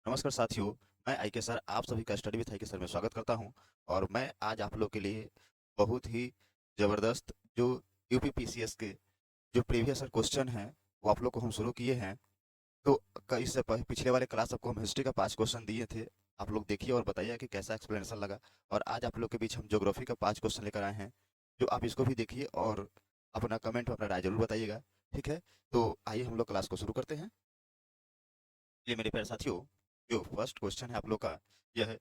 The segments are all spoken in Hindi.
नमस्कार साथियों। मैं आई के सर आप सभी का स्टडी विथ आई के सर में स्वागत करता हूं। और मैं आज आप लोग के लिए बहुत ही ज़बरदस्त जो यूपीपीसीएस के जो प्रीवियस क्वेश्चन हैं वो आप लोग को हम शुरू किए हैं। तो इससे पिछले वाले क्लास आपको हम हिस्ट्री का 5 क्वेश्चन दिए थे। आप लोग देखिए और बताइए कि कैसा एक्सप्लेनेशन लगा। और आज आप लोग के बीच हम ज्योग्राफी का 5 क्वेश्चन लेकर आए हैं, जो आप इसको भी देखिए और अपना कमेंट में अपना राय जरूर बताइएगा। ठीक है, तो आइए हम लोग क्लास को शुरू करते हैं। ये मेरे प्यारे साथियों, जो फर्स्ट क्वेश्चन है आप लोग का, यह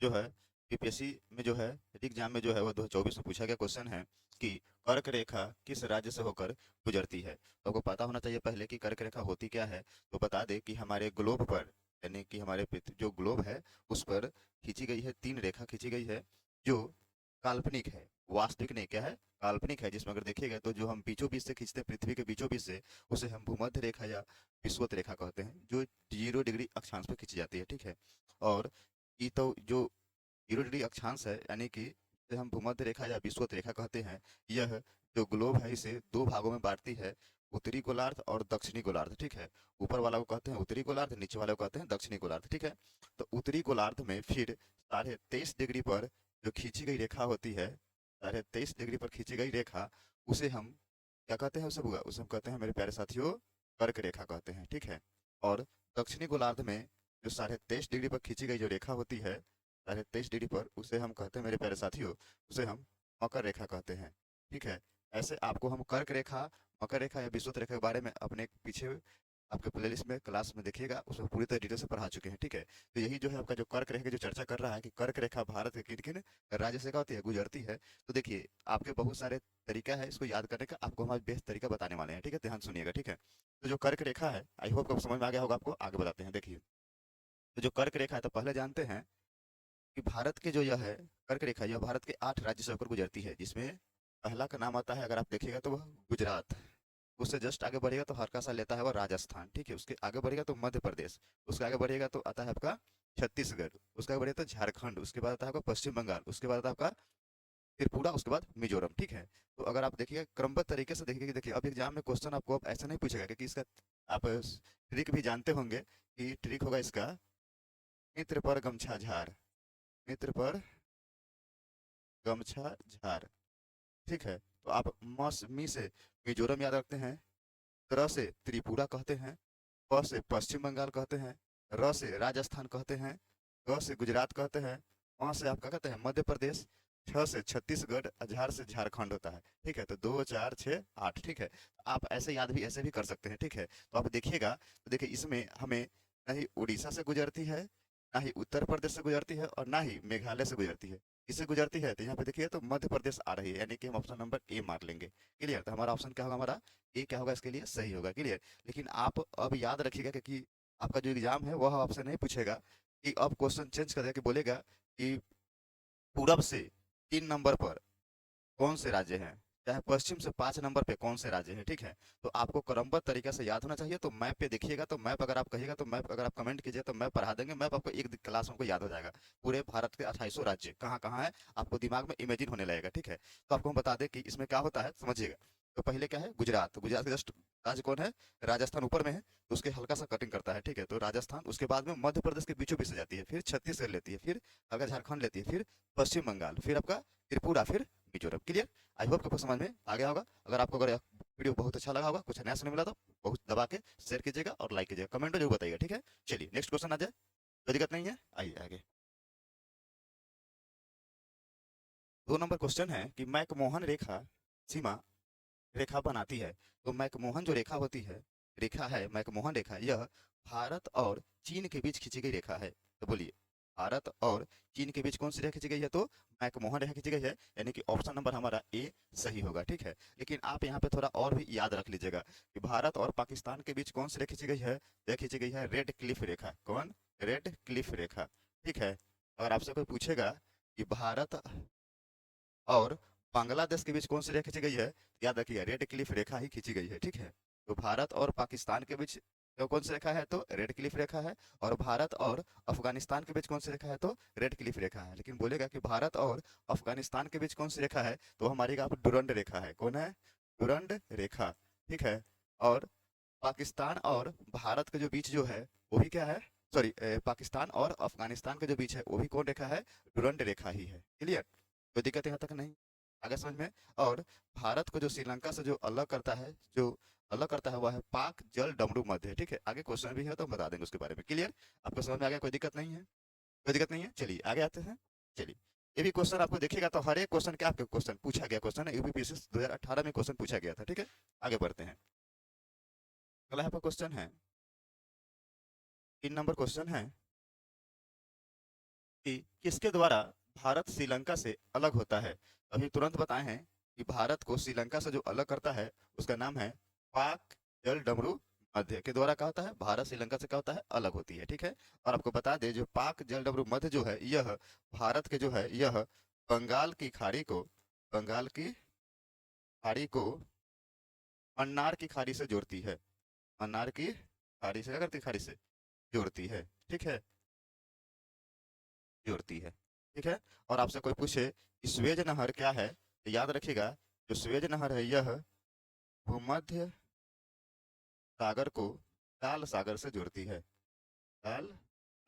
जो है यूपीएससी में जो है एग्जाम में जो है वो 2024 में पूछा गया क्वेश्चन है कि कर्क रेखा किस राज्य से होकर गुजरती है। तो आपको पता होना चाहिए पहले कि कर्क रेखा होती क्या है। तो बता दें कि हमारे ग्लोब पर, यानी कि हमारे जो ग्लोब है उस पर खींची गई है 3 रेखा खींची गई है, जो काल्पनिक है। वास्तविक नहीं, क्या है, काल्पनिक है। जिसमें अगर देखिएगा तो जो हम बीचों बीच से खींचते हैं पृथ्वी के बीचों बीच से, उसे हम भूमध्य रेखा या विषुवत रेखा कहते हैं, जो 0 डिग्री अक्षांश पर खींची जाती है। ठीक है, और ये तो जो 0 डिग्री अक्षांश है, यानी कि जिसे हम भूमध्य रेखा या विषुवत रेखा कहते हैं, यह जो ग्लोब है इसे 2 भागों में बांटती है, उत्तरी गोलार्ध और दक्षिणी गोलार्ध। ठीक है, ऊपर वाला को कहते हैं उत्तरी गोलार्ध, नीचे वाले को कहते हैं दक्षिणी गोलार्ध। ठीक है, तो उत्तरी गोलार्ध में फिर 23.5 डिग्री पर जो खींची गई रेखा होती है, 23.5 डिग्री पर खींची गई रेखा, उसे हम क्या कहते हैं, उसे हम कहते हैं मेरे प्यारे साथियों कर्क रेखा कहते हैं। ठीक है, और दक्षिणी गोलार्ध में जो 23.5 डिग्री पर खींची गई जो रेखा होती है 23.5 डिग्री पर, उसे हम कहते हैं मेरे प्यारे साथियों, उसे हम मकर रेखा कहते हैं। ठीक है, ऐसे आपको हम कर्क रेखा, मकर रेखा या विषुवत रेखा के बारे में अपने पीछे आपके प्लेलिस्ट में क्लास में देखिएगा, उसमें पूरी तरह डिटेल से पढ़ा चुके हैं। ठीक है, तो यही जो है आपका जो कर्क रेखा की जो चर्चा कर रहा है कि कर्क रेखा भारत के किन किन राज्य से क्या होती है, गुजरती है। तो देखिए आपके बहुत सारे तरीका है इसको याद करने का, आपको हमारे बेस्ट तरीका बताने वाले हैं। ठीक है, ध्यान सुनिएगा। ठीक है, तो जो कर्क रेखा है, आई होप आपको समझ में आ गया होगा, आपको आगे बताते हैं। देखिए, तो जो कर्क रेखा है, तो पहले जानते हैं कि भारत के जो यह है कर्क रेखा, यह भारत के 8 राज्य से होकर गुजरती है, जिसमें पहला का नाम आता है, अगर आप देखिएगा तो वह गुजरात। उससे जस्ट आगे बढ़ेगा तो हल्का सा लेता है वह राजस्थान। ठीक है, उसके आगे बढ़ेगा तो मध्य प्रदेश, उसके आगे बढ़ेगा तो आता है आपका छत्तीसगढ़, उसके आगे बढ़ेगा तो झारखंड, उसके बाद आता है आपका पश्चिम बंगाल, उसके बाद आता है आपका त्रिपुरा, उसके बाद मिजोरम। ठीक है, तो अगर आप देखिएगा क्रमबद्ध तरीके से देखिए, देखिए अब एग्जाम में क्वेश्चन आपको अब ऐसा नहीं पूछेगा क्योंकि इसका आप ट्रिक भी जानते होंगे कि ट्रिक होगा इसका, मित्र पर गमछा झार, मित्र पर गमछा झार। ठीक है, तो आप मी से मिजोरम याद रखते हैं, र से त्रिपुरा कहते हैं, प से पश्चिम बंगाल कहते हैं, र से राजस्थान कहते हैं, ग से गुजरात कहते हैं, म से आप क्या कहते हैं, मध्य प्रदेश, छ से छत्तीसगढ़, झार से झारखंड होता है। ठीक है, तो 2 4 6 8। ठीक है, आप ऐसे याद भी ऐसे भी कर सकते हैं। ठीक है, तो आप देखिएगा, तो देखिए इसमें हमें ना ही उड़ीसा से गुजरती है, ना ही उत्तर प्रदेश से गुजरती है, और ना ही मेघालय से गुजरती है। किससे गुजरती है, तो यहाँ पे देखिए तो मध्य प्रदेश आ रही है, यानी कि हम ऑप्शन नंबर ए मार लेंगे। क्लियर, तो हमारा ऑप्शन क्या होगा, हमारा ए क्या होगा इसके लिए, सही होगा। क्लियर, लेकिन आप अब याद रखिएगा क्योंकि आपका जो एग्जाम है वह आपसे नहीं पूछेगा कि अब क्वेश्चन चेंज कर देगा कि बोलेगा कि पूरब से 3 नंबर पर कौन से राज्य हैं, चाहे पश्चिम से 5 नंबर पे कौन से राज्य हैं। ठीक है, तो आपको क्रमबद्ध तरीके से याद होना चाहिए। तो मैप पे देखिएगा, तो मैप अगर आप कहिएगा, तो मैप अगर आप कमेंट कीजिए तो मैप पढ़ा देंगे। मैप आपको एक क्लास में याद हो जाएगा, पूरे भारत के 2800 राज्य कहाँ कहाँ है, आपको दिमाग में इमेजिन होने लगेगा। ठीक है, तो आपको हम बता दें कि इसमें क्या होता है, समझिएगा। तो पहले क्या है, गुजरात, तो गुजरात के जस्ट राज्य कौन है, राजस्थान ऊपर में है, तो उसके हल्का सा कटिंग करता है। ठीक है, तो राजस्थान, उसके बाद में मध्य प्रदेश के बीचों बीच से जाती है, फिर छत्तीसगढ़ लेती है, फिर अगर झारखंड लेती है, फिर पश्चिम बंगाल, फिर आपका त्रिपुरा, फिर मिजोरम। क्लियर, आई होप आपको समझ में आ गया होगा। अगर आपको अगर वीडियो बहुत अच्छा लगा होगा, कुछ नया सुनने मिला तो बहुत दबा के शेयर कीजिएगा और लाइक कीजिएगा, कमेंट में जरूर बताइएगा। ठीक है, चलिए नेक्स्ट क्वेश्चन आ जाए, कोई दिक्कत नहीं है, आइए आगे। 2 नंबर क्वेश्चन है कि मैकमोहन रेखा सीमा रेखा बनाती है। तो मैकमोहन जो रेखा होती है, रेखा है मैकमोहन रेखा, यह भारत और चीन के बीच खींची गई रेखा है। तो बोलिए, भारत और चीन के बीच कौन सी रेखा खींची गई है, तो मैकमोहन रेखा खींची गई है, यानी कि ऑप्शन नंबर हमारा ए सही होगा। ठीक है, लेकिन आप यहाँ पे थोड़ा और भी याद रख लीजिएगा कि भारत और पाकिस्तान के बीच कौन सी रेखा खींची गई है, यह खींची गई है रेड क्लिफ रेखा। कौन, रेड क्लिफ रेखा। ठीक है, अगर आपसे कोई पूछेगा कि भारत और बांग्लादेश के बीच कौन सी रेखा खींची गई है, याद रखिए रेड क्लिफ रेखा ही खींची गई है। ठीक है, तो भारत और पाकिस्तान के बीच तो कौन सी रेखा है, तो रेड क्लिफ रेखा है, और भारत और अफगानिस्तान के बीच कौन सी रेखा है, तो रेड क्लिफ रेखा है। लेकिन बोलेगा कि भारत और अफगानिस्तान के बीच कौन सी रेखा है, तो हमारी आप डुरंड रेखा है। कौन है, डुरंड रेखा। ठीक है, और पाकिस्तान और भारत के जो बीच जो है वो भी क्या है, सॉरी पाकिस्तान और अफगानिस्तान के जो बीच है वो भी कौन रेखा है, डुरंड रेखा ही है। क्लियर, कोई दिक्कत यहाँ तक नहीं, आगे समझ में। और भारत को जो श्रीलंका से जो अलग करता है, जो अलग करता है वह है पाक जल डमरू मध्य। ठीक है, आगे क्वेश्चन भी है तो हम बता देंगे उसके बारे में। क्लियर, आपको समझ में आ गया, कोई दिक्कत नहीं है, कोई दिक्कत नहीं है। चलिए आगे आते हैं। चलिए, ये भी क्वेश्चन आपको देखिएगा तो हर एक क्वेश्चन क्या आपके क्वेश्चन पूछा गया क्वेश्चन है, यूपीपीएससी 2018 में क्वेश्चन पूछा गया था। ठीक है, आगे बढ़ते हैं। अगला यहाँ पर क्वेश्चन है, 3 नंबर क्वेश्चन है कि किसके द्वारा भारत श्रीलंका से अलग होता है। अभी तुरंत बताए हैं कि भारत को श्रीलंका से जो अलग करता है उसका नाम है पाक जल डमरू मध्य के द्वारा क्या होता है, भारत श्रीलंका से क्या होता है, अलग होती है। ठीक है, और आपको बता दें जो पाक जल डमरू मध्य जो है यह भारत के जो है यह बंगाल की खाड़ी को, बंगाल की खाड़ी को मन्नार की खाड़ी से जोड़ती है, मन्नार की खाड़ी से क्या करती है, खाड़ी से जोड़ती है। ठीक है, जोड़ती है। ठीक है, और आपसे कोई पूछे कि स्वेज नहर क्या है, तो याद रखिएगा जो स्वेज नहर है यह भूमध्य सागर को लाल सागर से जोड़ती है, लाल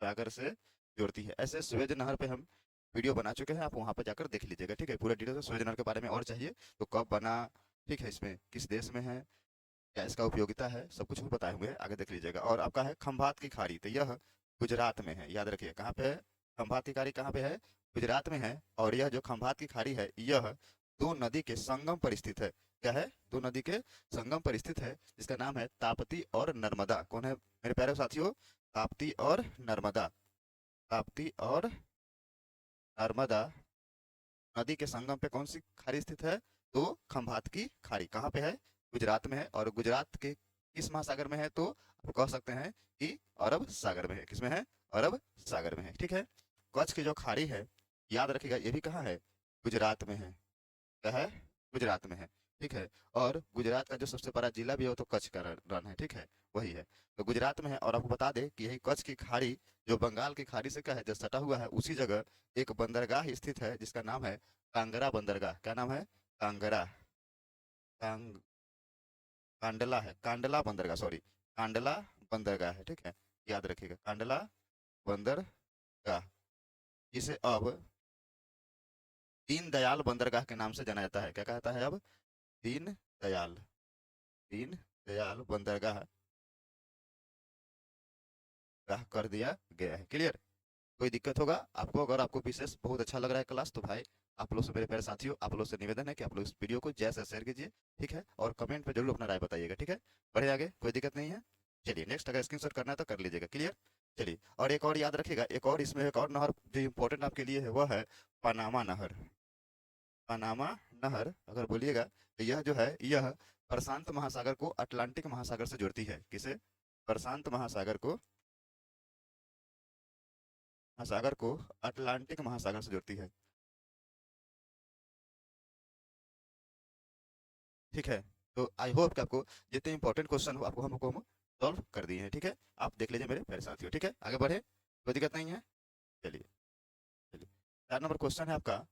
सागर से जोड़ती है। ऐसे स्वेज नहर पे हम वीडियो बना चुके हैं, आप वहां पर जाकर देख लीजिएगा। ठीक है, पूरा डिटेल से स्वेज नहर के बारे में और चाहिए तो कब बना, ठीक है, इसमें किस देश में है, क्या इसका उपयोगिता है, सब कुछ भी बताए हुए हैं, आगे देख लीजिएगा। और आपका है खंभात की खाड़ी, तो यह गुजरात में है, याद रखिए कहाँ पे है, खंभात की खाड़ी कहाँ पे है, गुजरात में है। और यह जो खंभात की खाड़ी है यह दो नदी के संगम पर स्थित है। क्या है, दो नदी के संगम पर स्थित है, जिसका नाम है ताप्ती और नर्मदा। कौन है मेरे प्यारे साथियों, ताप्ती और नर्मदा, ताप्ती और नर्मदा नदी के संगम पे कौन सी खाड़ी स्थित है, तो खंभात की खाड़ी कहाँ पे है, गुजरात में है। और गुजरात के किस महासागर में है, तो आप कह सकते हैं कि अरब सागर में है। किसमें है, अरब सागर में है। ठीक है, कच्छ की जो खाड़ी है याद रखिएगा ये भी कहाँ है, गुजरात में है। क्या है, गुजरात में है। ठीक है, और गुजरात का जो सबसे बड़ा जिला भी है वो तो कच्छ का रन है। ठीक है, वही है, तो गुजरात में है। और आपको बता दें कि यही कच्छ की खाड़ी जो बंगाल की खाड़ी से क्या है, जो सटा हुआ है, उसी जगह एक बंदरगाह स्थित है जिसका नाम है कांगड़ा बंदरगाह। क्या नाम है, कांगड़ा, कांग कांडला है, कांडला बंदरगाह, सॉरी, कांडला बंदरगाह है। ठीक है, याद रखिएगा कांडला बंदरगाह, जिसे अब दीनदयाल बंदरगाह के नाम से जाना जाता है। क्या कहता है अब, दीन दयाल, दीन दयाल बंदरगाह गाह कर दिया गया है। क्लियर, कोई दिक्कत होगा आपको, अगर आपको विशेष बहुत अच्छा लग रहा है क्लास, तो भाई आप लोग से, मेरे प्यारे साथियों, आप लोग से निवेदन है कि आप लोग इस वीडियो को जैसे शेयर कीजिए। ठीक है, और कमेंट पे जरूर अपना राय बताइएगा। ठीक है, बढ़े आगे, कोई दिक्कत नहीं है। चलिए नेक्स्ट, अगर स्क्रीनशॉट करना है तो कर लीजिएगा। क्लियर, चलिए, और एक और याद रखिएगा, एक और इसमें एक और नहर जो इम्पोर्टेंट आपके लिए है वह है पनामा नहर। पनामा नहर अगर बोलिएगा तो यह जो है यह प्रशांत महासागर को अटलांटिक महासागर से जोड़ती है। किसे, प्रशांत महासागर को, महासागर को अटलांटिक महासागर से जोड़ती है। ठीक है, तो आई होप कि आपको जितने इंपॉर्टेंट क्वेश्चन हो आपको हमको हम सॉल्व कर दिए हैं। ठीक है, आप देख लीजिए मेरे प्यारे साथियों। ठीक है, आगे बढ़े, कोई दिक्कत नहीं है। चलिए, चलिए, 4 नंबर क्वेश्चन है आपका,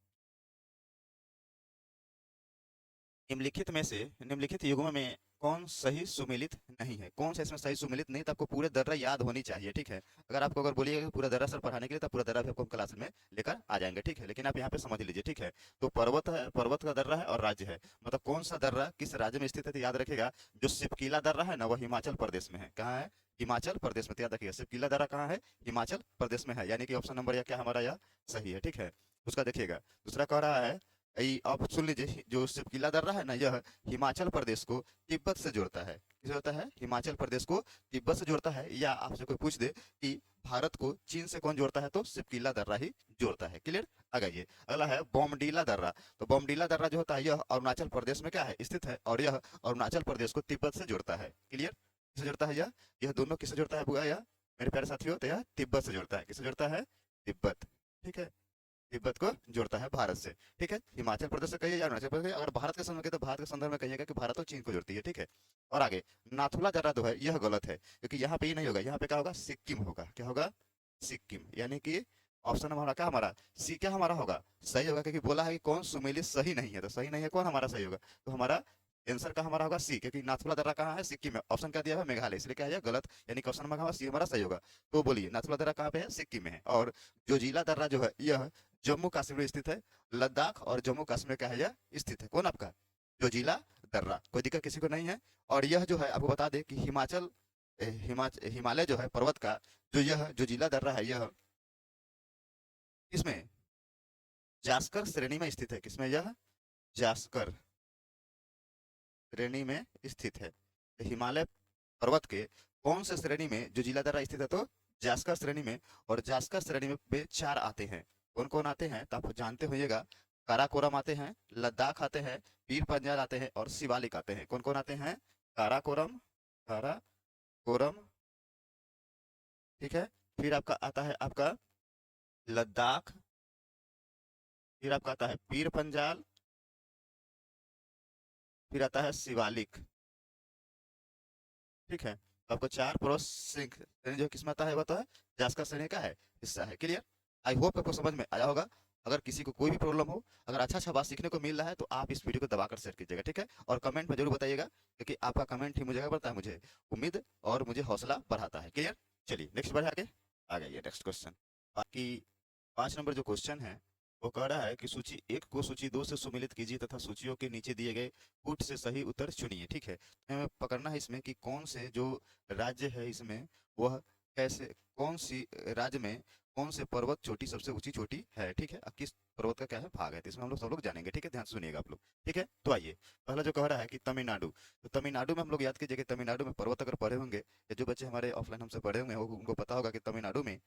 निम्नलिखित में से, निम्नलिखित युग्म में कौन सही सुमेलित नहीं है, कौन सा इसमें सही सुमेलित नहीं, तो आपको पूरे दर्रा याद होनी चाहिए। ठीक है, अगर आपको अगर बोलिएगा कि पूरा दर्रा सर पढ़ाने के लिए, तो पूरा दर्रा भी आपको हम क्लास में लेकर आ जाएंगे। ठीक है, लेकिन आप यहाँ पे समझ लीजिए। ठीक है, तो पर्वत है, पर्वत का दर्रा है और राज्य है, मतलब कौन सा दर्रा किस राज्य में स्थित है, तो याद रखिएगा जो सिपकीला दर्रा है ना वह हिमाचल प्रदेश में है। कहाँ है, हिमाचल प्रदेश में, तो याद रखिएगा सिपकीला दर्रा कहाँ है, हिमाचल प्रदेश में है, यानी कि ऑप्शन नंबर या क्या हमारा यह सही है। ठीक है, उसका देखिएगा। दूसरा कह रहा है, आप सुन लीजिए, जो सिपकीला दर्रा है ना यह हिमाचल प्रदेश को तिब्बत से जोड़ता है। किसे जोड़ता है, हिमाचल प्रदेश को तिब्बत से जोड़ता है। या आपसे कोई पूछ दे कि भारत को चीन से कौन जोड़ता है, तो सिपकीला दर्रा ही जोड़ता है। क्लियर, आ गई। अगला है बोमडीला दर्रा, तो बोमडीला दर्रा जो होता है यह अरुणाचल प्रदेश में क्या है, स्थित है, और यह अरुणाचल प्रदेश को तिब्बत से जोड़ता है। क्लियर, किसे जोड़ता है यह दोनों किसे जोड़ता है बुआ, यह मेरे प्यारे साथियों, तो यह तिब्बत से जोड़ता है। किसे जोड़ता है, तिब्बत। ठीक है, तिब्बत को जोड़ता है भारत से। ठीक है, हिमाचल प्रदेश से कहिए या अरुणाचल प्रदेश, अगर भारत के संदर्भ में तो भारत के संदर्भ में कहिएगा कि भारत और चीन को जोड़ती है। ठीक है, और आगे नाथुला दर्रा जो है यह गलत है, क्योंकि यहाँ पे ही नहीं होगा, यहाँ पे क्या होगा, सिक्किम होगा। क्या होगा, सिक्किम, यानी कि ऑप्शन हमारा क्या, हमारा सी क्या हमारा होगा, सही होगा, क्योंकि बोला है कि कौन सुमेलित सही नहीं है, तो सही नहीं है, कौन हमारा सही होगा, तो हमारा आंसर का हमारा होगा सी, क्योंकि नाथुला दर्रा कहाँ है, सिक्किम में। ऑप्शन क्या दिया हुआ है, मेघालय, इसलिए क्या है गलत, यानी कि ऑप्शन नंबर हमारा सी हमारा सही होगा। तो बोलिए नाथुला दर्रा कहाँ पे है, सिक्किम में है। और जोजिला दर्रा जो है यह जम्मू कश्मीर में स्थित है। लद्दाख और जम्मू कश्मीर का है यह स्थित है। कौन आपका, जोजिला दर्रा। कोई दिक्कत किसी को नहीं है। और यह जो है आपको बता दें कि हिमालय जो है पर्वत का, जो यह जोजिला दर्रा है, यह किसमें, जास्कर श्रेणी में स्थित है। किसमें, यह जास्कर श्रेणी में स्थित है। तो हिमालय पर्वत के कौन से श्रेणी में जो जिला दर्रा स्थित है, तो जास्कर श्रेणी में। और जास्कर श्रेणी में चार आते हैं। कौन कौन आते हैं तो आप जानते होइएगा, काराकोरम आते हैं, लद्दाख आते हैं, पीर पंजाल आते हैं और शिवालिक आते हैं। कौन कौन आते हैं, काराकोरम, काराकोरम, ठीक है। फिर आपका आता है आपका लद्दाख, फिर आपका आता है पीर पंजाल, फिर आता है शिवालिक, ठीक है। तो आपको चार प्रोसेसिंग श्रेणी जो किस्म आता है, वो तो है जास्कर श्रेणी का है हिस्सा है। क्लियर, आई होप आपको समझ में आया होगा। अगर किसी को कोई भी प्रॉब्लम हो, अगर अच्छा अच्छा बात सीखने को मिल रहा है, तो आप इस वीडियो को दबाकर शेयर कीजिएगा, ठीक है। और कमेंट में जरूर बताइएगा, क्योंकि आपका कमेंट ही मुझे क्या बढ़ता है, मुझे उम्मीद और मुझे हौसला बढ़ाता है। क्लियर, चलिए नेक्स्ट बढ़े आगे। आ गया नेक्स्ट क्वेश्चन। बाकी 5 नंबर जो क्वेश्चन है, वो कह रहा है कि सूची 1 को सूची 2 से सुमेलित कीजिए तथा सूचियों के नीचे दिए गए पुट से सही उत्तर चुनिए, ठीक है। तो हमें पकड़ना है इसमें कि कौन से जो राज्य है इसमें, वह कैसे, कौन सी राज्य में कौन से पर्वत चोटी सबसे ऊंची चोटी है, ठीक है। किस पर्वत का क्या है भाग है, तो इसमें हम लोग सब लोग जानेंगे, ठीक है। ध्यान से सुनिएगा आप लोग, ठीक है। तो आइए, पहला जो कह रहा है कि तमिलनाडु। तो तमिलनाडु में हम लोग याद कीजिए कि तमिलनाडु में पर्वत अगर पढ़े होंगे, या जो बच्चे हमारे ऑफलाइन हमसे पढ़े होंगे उनको पता होगा कि तमिलनाडु में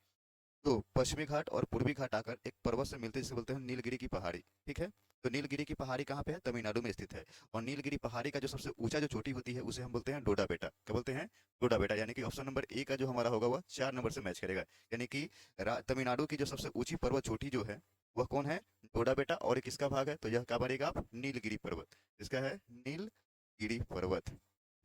तो पश्चिमी घाट और पूर्वी घाट आकर एक पर्वत से मिलते हैं, जिसे बोलते हैं नीलगिरी की पहाड़ी, ठीक है। तो नीलगिरी की पहाड़ी कहाँ पे है, तमिलनाडु में स्थित है। और नीलगिरी पहाड़ी का जो सबसे ऊंचा जो चोटी होती है, उसे हम बोलते हैं डोडा बेटा। क्या बोलते हैं, डोडा बेटा। यानी कि ऑप्शन नंबर ए का जो हमारा होगा वह 4 नंबर से मैच करेगा। यानी कि तमिलनाडु की जो सबसे ऊंची पर्वत चोटी जो है, वह कौन है, डोडा बेटा। और ये किसका भाग है, तो यह क्या बनेगा आप, नीलगिरी पर्वत। इसका है नीलगिरी पर्वत,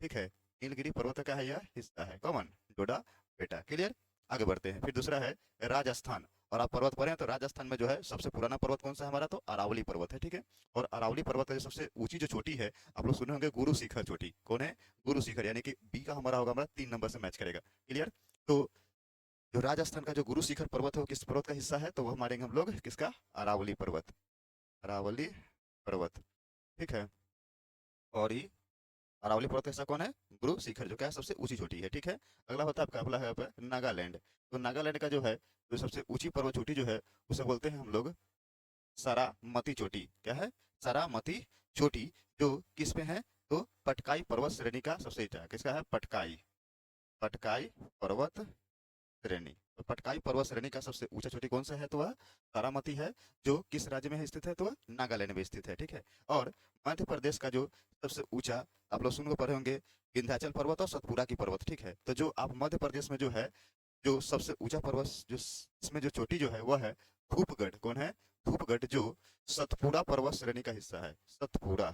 ठीक है। नीलगिरी पर्वत का है यह हिस्सा है, कॉमन, डोडा बेटा। क्लियर, आगे बढ़ते हैं। फिर दूसरा है राजस्थान। और आप पर्वत पढ़े हैं, तो राजस्थान में जो है सबसे पुराना पर्वत कौन सा है हमारा, तो अरावली पर्वत है, ठीक है। और अरावली पर्वत का जो सबसे ऊंची जो चोटी है, आप लोग सुने होंगे गुरु शिखर चोटी। कौन है, गुरु शिखर। यानी कि बी का हमारा होगा, हमारा 3 नंबर से मैच करेगा। क्लियर। तो जो राजस्थान का जो गुरु शिखर पर्वत है, वो किस पर्वत का हिस्सा है, तो वो मारेंगे हम लोग किसका, अरावली पर्वत, अरावली पर्वत, ठीक है। और ये अरावली पर्वत का हिस्सा कौन है, गुरु शिखर, जो क्या है सबसे ऊंची चोटी है, ठीक है। अगला होता है आपका, अगला है आपका नागालैंड। तो नागालैंड का जो है, जो सबसे ऊंची पर्वत चोटी जो है, उसे बोलते हैं हम लोग सारामती चोटी। क्या है, सारामती चोटी। जो किस पे है, तो पटकाई पर्वत श्रेणी का सबसे ऊंचा है। किसका है, पटकाई, पटकाई पर्वत श्रेणी। तो पटकाई पर्वत श्रेणी का सबसे ऊंचा चोटी कौन सा है, तो वह तारामती है। जो किस राज्य में स्थित है, तो वह नागालैंड में स्थित है, ठीक है। और मध्य प्रदेश का जो सबसे ऊंचा, आप लोग सुन को पढ़े होंगे, विंध्याचल पर्वत और सतपुरा की पर्वत, ठीक है। तो जो आप मध्य प्रदेश में जो है, जो सबसे ऊंचा पर्वत, जो इसमें जो चोटी जो है, वह है धूपगढ़। कौन है, धूपगढ़, जो सतपुरा पर्वत श्रेणी का हिस्सा है। सतपुरा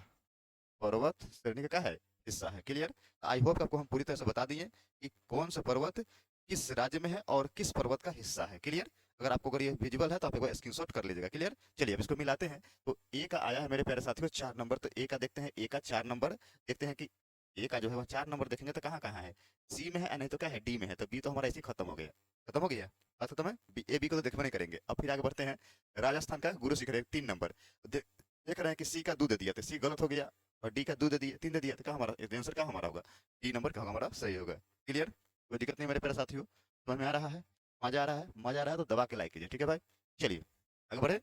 पर्वत श्रेणी का क्या है, हिस्सा है। क्लियर। आई होप आपको हम पूरी तरह से बता दिए कि कौन सा पर्वत किस राज्य में है और किस पर्वत का हिस्सा है। क्लियर। अगर आपको अगर ये विजिबल है, तो आप एक बार स्क्रीनशॉट कर लीजिएगा। क्लियर। चलिए अब इसको मिलाते हैं। तो ए का आया है मेरे प्यारे साथियों 4 नंबर। तो ए का देखते हैं, ए का 4 नंबर देखते हैं कि ए का जो है वह 4 नंबर देखेंगे तो कहाँ कहाँ है, सी में है या नहीं तो क्या है, डी में है। तो बी तो हमारा ऐसे ही खत्म हो गया, खत्म हो गया, बात खत्म है। ए बी को तो देखना नहीं करेंगे। अब फिर आगे बढ़ते हैं। राजस्थान का गुरु शिखर 3 नंबर। देख रहे हैं कि सी का दूध दे दिया, तो सी गलत हो गया। और डी का दूध दे दिया, 3 दे दिया, तो क्या हमारा आंसर क्या हमारा होगा, डी नंबर का होगा हमारा, सही होगा। क्लियर, कोई दिक्कत नहीं मेरे प्यारे साथियों, समझ में आ रहा है, मजा आ रहा है, मजा आ रहा है तो दबा के लाइक कीजिए, ठीक है भाई। चलिए आगे बढ़े।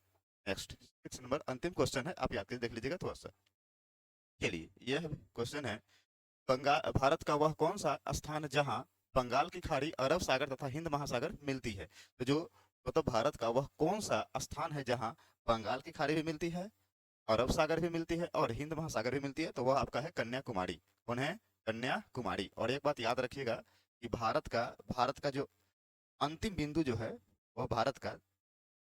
नेक्स्ट 6 नंबर अंतिम क्वेश्चन है, आप याद करके देख लीजिएगा थोड़ा सा। चलिए यह क्वेश्चन है, बंगाल भारत का वह कौन सा स्थान जहां बंगाल की खाड़ी, अरब सागर तथा हिंद महासागर मिलती है। तो जो मतलब भारत का वह कौन सा स्थान है जहां बंगाल की खाड़ी भी मिलती है, अरब सागर भी मिलती है और हिंद महासागर भी मिलती है, तो वह आपका है कन्याकुमारी। कौन है, कन्याकुमारी। और एक बात याद रखिएगा कि भारत का जो अंतिम बिंदु जो है, वह भारत का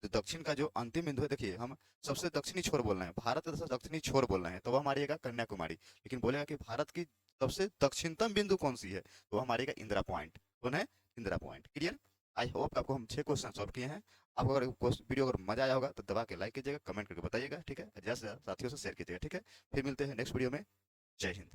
जो दक्षिण का जो अंतिम बिंदु है, देखिए हम सबसे दक्षिणी छोर बोल रहे हैं, भारत का सबसे दक्षिणी छोर बोल रहे हैं, तो वह हमारी कन्याकुमारी। लेकिन बोलेगा कि भारत की सबसे दक्षिणतम बिंदु कौन सी है, तो वह हमारी इंदिरा पॉइंट। कौन है, Indira point. Clear. I hope आपको हम 6 क्वेश्चन सॉल्व किए हैं। आपको अगर वीडियो अगर मजा आया होगा तो दबा के लाइक कीजिएगा, कमेंट करके बताइएगा, ठीक है। जैसे साथियों से शेयर कीजिएगा, ठीक है। फिर मिलते हैं नेक्स्ट वीडियो में। जय हिंद।